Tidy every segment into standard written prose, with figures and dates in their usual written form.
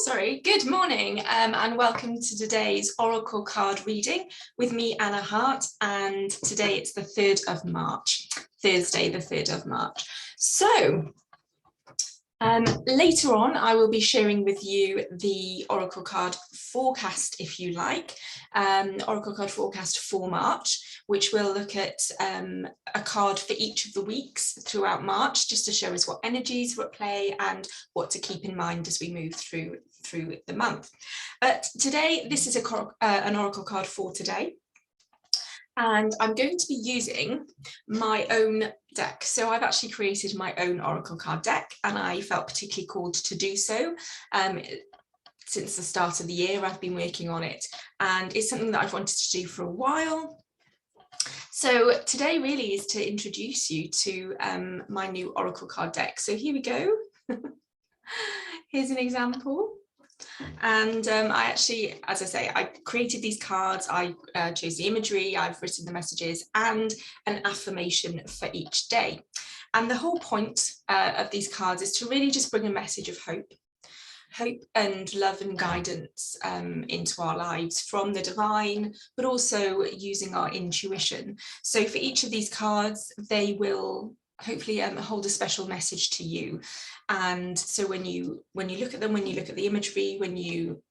sorry. Good morning and welcome to today's Oracle card reading with me, Anna Hart, and today it's the 3rd of March, Thursday, the 3rd of March. So later on, I will be sharing with you the Oracle card forecast, if you like, Oracle card forecast for March, which will look at a card for each of the weeks throughout March, just to show us what energies are at play and what to keep in mind as we move through the month. But today, this is an Oracle card for today. And I'm going to be using my own deck. So I've actually created my own Oracle card deck, and I felt particularly called to do so. Since the start of the year, I've been working on it, and it's something that I've wanted to do for a while. So today really is to introduce you to my new Oracle card deck. So here we go. Here's an example. And I actually, as I say, I created these cards, I chose the imagery, I've written the messages and an affirmation for each day. And the whole point of these cards is to really just bring a message of hope and love and guidance into our lives from the divine, but also using our intuition. So for each of these cards, they will hopefully hold a special message to you. And so when you look at them, when you look at the imagery, when you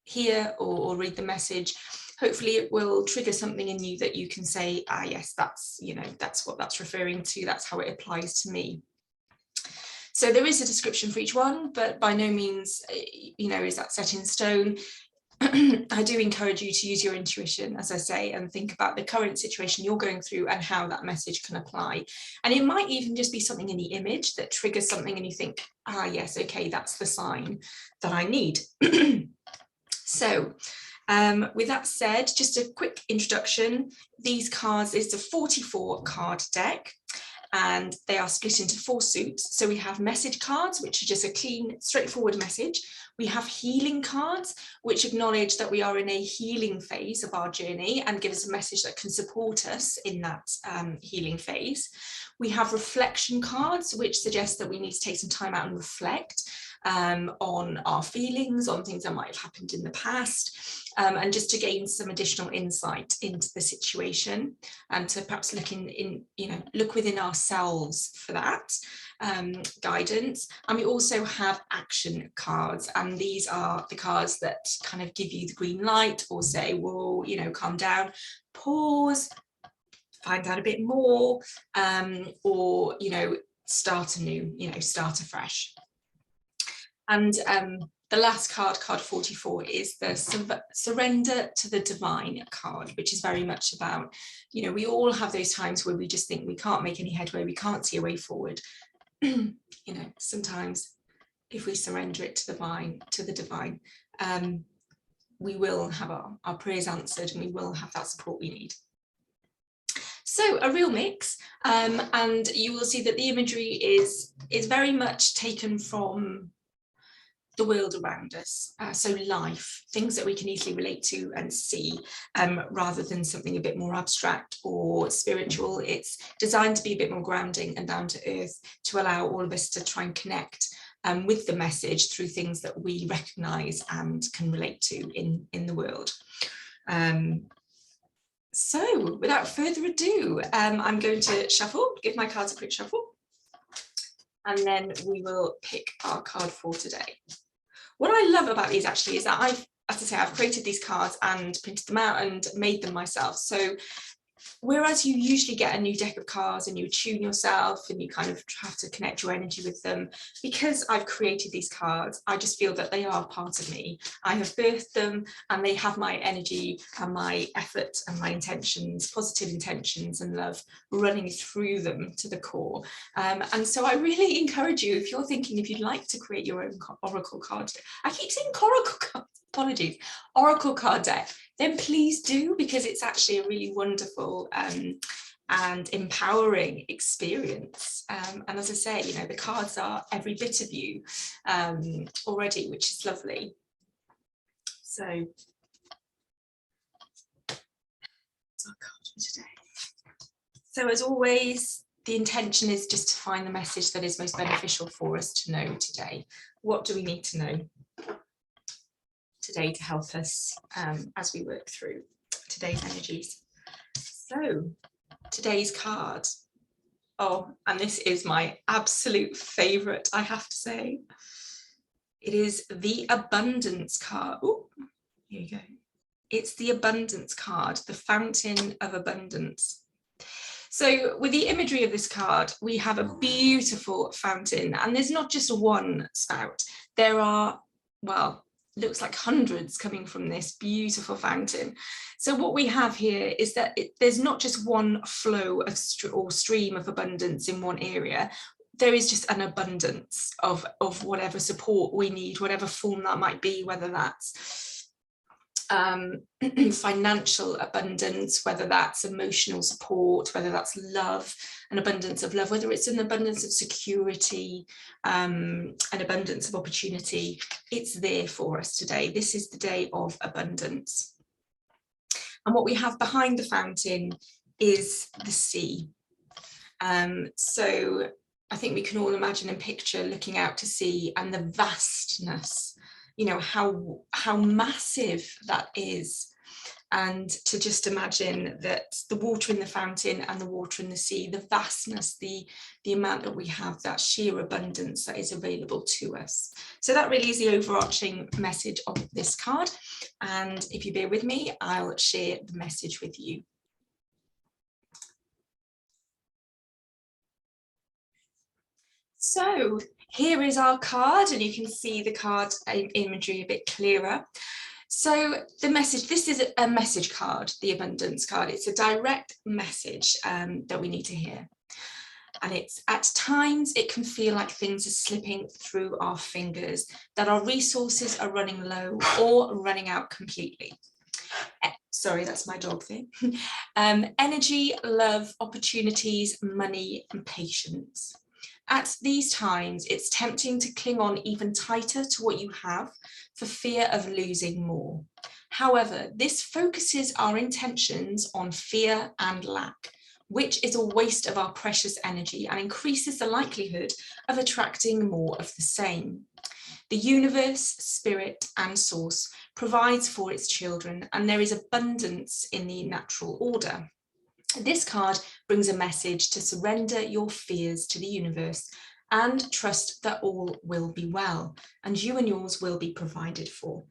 hear or read the message, hopefully it will trigger something in you that you can say, ah, yes, that's, that's what that's referring to, that's how it applies to me. So there is a description for each one, but by no means, is that set in stone. I do encourage you to use your intuition, as I say, and think about the current situation you're going through and how that message can apply. And it might even just be something in the image that triggers something and you think, ah, yes, okay, that's the sign that I need. So with that said, just a quick introduction. These cards is a 44 card deck, and they are split into 4 suits. So we have message cards, which are just a clean, straightforward message. We have healing cards, which acknowledge that we are in a healing phase of our journey and give us a message that can support us in that healing phase. We have reflection cards, which suggest that we need to take some time out and reflect on our feelings, on things that might have happened in the past, and just to gain some additional insight into the situation, and to perhaps look within ourselves for that guidance. And we also have action cards, and these are the cards that kind of give you the green light or say, whoa, calm down, pause, find out a bit more, or start anew, start afresh. And the last card 44, is the surrender to the divine card, which is very much about, we all have those times where we just think we can't make any headway, we can't see a way forward. Sometimes if we surrender it to the divine, we will have our prayers answered, and we will have that support we need. So a real mix, and you will see that the imagery is very much taken from the world around us, so life, things that we can easily relate to and see, rather than something a bit more abstract or spiritual. It's designed to be a bit more grounding and down to earth, to allow all of us to try and connect with the message through things that we recognise and can relate to in the world. So without further ado, I'm going to give my cards a quick shuffle, and then we will pick our card for today. What I love about these actually is that I've created these cards and printed them out and made them myself. So whereas you usually get a new deck of cards and you tune yourself and you kind of have to connect your energy with them, because I've created these cards, I just feel that they are part of me. I have birthed them, and they have my energy and my effort and my intentions, positive intentions and love running through them to the core. And so I really encourage you, if you're thinking, if you'd like to create your own Oracle card, I keep saying Oracle card, apologies, Oracle card deck, then please do, because it's actually a really wonderful and empowering experience. And as I say, the cards are every bit of you already, which is lovely. So that's our card for today. So as always, the intention is just to find the message that is most beneficial for us to know today. What do we need to know? today to help us as we work through today's energies. So today's card, oh, and this is my absolute favorite, I have to say. It is the Abundance card. Oh, here you go. It's the Abundance card, the Fountain of Abundance. So with the imagery of this card, we have a beautiful fountain, and there's not just one spout. There are, well, looks like hundreds coming from this beautiful fountain. So what we have here is that there's not just one flow of or stream of abundance in one area. There is just an abundance of whatever support we need, whatever form that might be, whether that's financial abundance, whether that's emotional support, whether that's love, an abundance of love, whether it's an abundance of security, an abundance of opportunity. It's there for us today. This is the day of abundance. And what we have behind the fountain is the sea. So I think we can all imagine and picture looking out to sea and the vastness, you know, how massive that is. And to just imagine that the water in the fountain and the water in the sea, the vastness, the amount that we have, that sheer abundance that is available to us. So that really is the overarching message of this card. And if you bear with me, I'll share the message with you. So here is our card, and you can see the card imagery a bit clearer. So the message, this is a message card, the Abundance card. It's a direct message that we need to hear. And it's, at times it can feel like things are slipping through our fingers, that our resources are running low or running out completely. Sorry, that's my dog thing. Energy, love, opportunities, money, and patience. At these times, it's tempting to cling on even tighter to what you have for fear of losing more. However, this focuses our intentions on fear and lack, which is a waste of our precious energy and increases the likelihood of attracting more of the same. The universe, spirit, and source provides for its children, and there is abundance in the natural order. This card brings a message to surrender your fears to the universe and trust that all will be well, and you and yours will be provided for.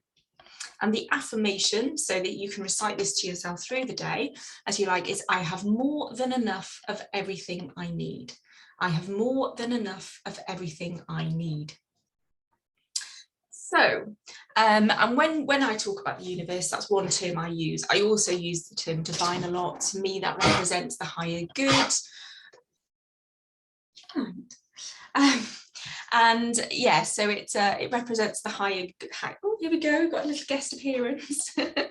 And the affirmation, so that you can recite this to yourself through the day as you like, is I have more than enough of everything I need. I have more than enough of everything I need. So, and when I talk about the universe, that's one term I use. I also use the term divine a lot. To me, that represents the higher good. And yeah, so it represents the higher, oh, here we go, got a little guest appearance. The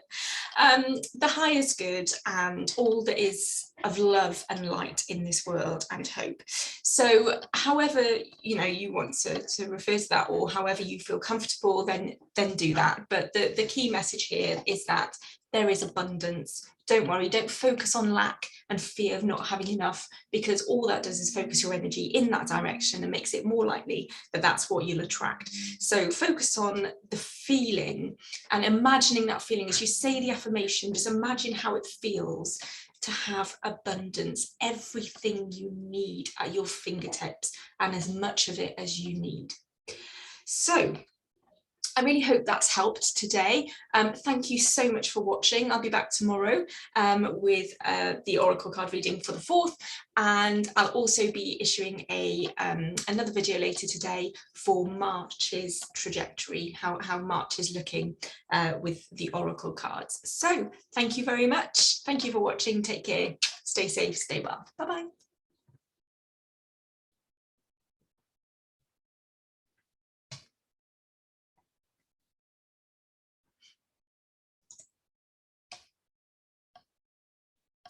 highest good and all that is of love and light in this world and hope. So however, you know, you want to refer to that, or however you feel comfortable, then do that. But the key message here is that there is abundance. Don't worry, don't focus on lack and fear of not having enough, because all that does is focus your energy in that direction and makes it more likely that that's what you'll attract. So focus on the feeling and imagining that feeling as you say the affirmation. Just imagine how it feels to have abundance, everything you need at your fingertips, and as much of it as you need. So I really hope that's helped today. Thank you so much for watching. I'll be back tomorrow with the Oracle card reading for the 4th, and I'll also be issuing another video later today for March's trajectory, how March is looking with the Oracle cards. So thank you very much. Thank you for watching. Take care. Stay safe. Stay well. Bye-bye.